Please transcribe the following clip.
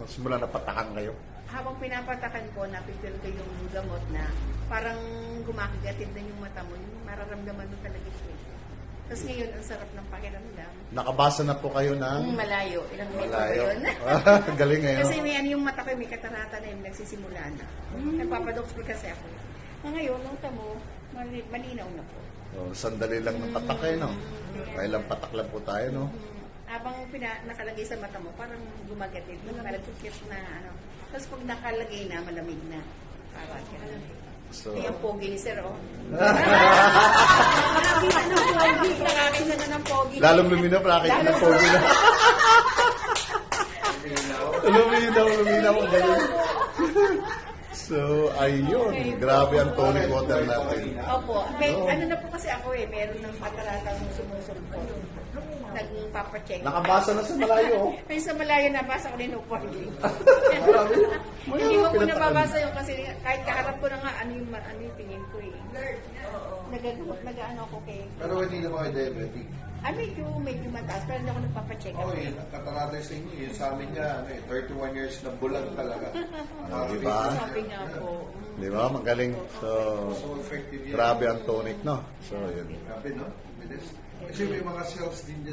Simula na patakan kayo? Habang pinapatakan ko, napipil ko yung gamot na parang gumakagatid na yung mata mo, yung mararamdaman mo talaga siya. Tapos ngayon, ang sarap ng pakiramdam. Nakabasa na po kayo ng... Malayo. Ilang metro ba Malayo. yun? Galing ngayon. Kasi may ano yung mata ko, may katarata na yung nagsisimula na. Nagpapadoxy kasi ako. Ngayon, nung tamo, malinaw na po. Oh, sandali lang ng patak kayo, no? Kailang patak lang po tayo, no? Habang nakalagay sa mata mo, parang gumagatid. Parang tukit na ano. Tapos pag nakalagay na, malamig na. Parang So, ang pogi ni Sir, oh. Nakakita ng pogi. Nakakita na ng pogi. lalong luminaw, nakakita ng pogi na. luminaw. Ang galing. So, ayun. Grabe ang tonic water natin. Opo. Ano na po kasi ako meron ng pataratang sumusulpot. Nagpapacheck. Nakabasa na sa malayo. Oh. Ay, sa malayo nabasa ko din pogi. Hindi ko po nababasa yung kasi kahit kaharap ko na nga ano yung tingin ko eh. Nag-ano ako kay... Pero hindi naman kayo diabetic. Medyo mataas, pero hindi ako nagpapacheck up. Oo, yun. Katarata sa inyo. Yun sa amin niya, 31 years na bulag talaga. Diba? Sabi nga po. Di ba? Magaling. So, So effective yan. grabe ang tonic, no? So, yun. Grabe, no? Bilis. Kasi may mga cells din dyan.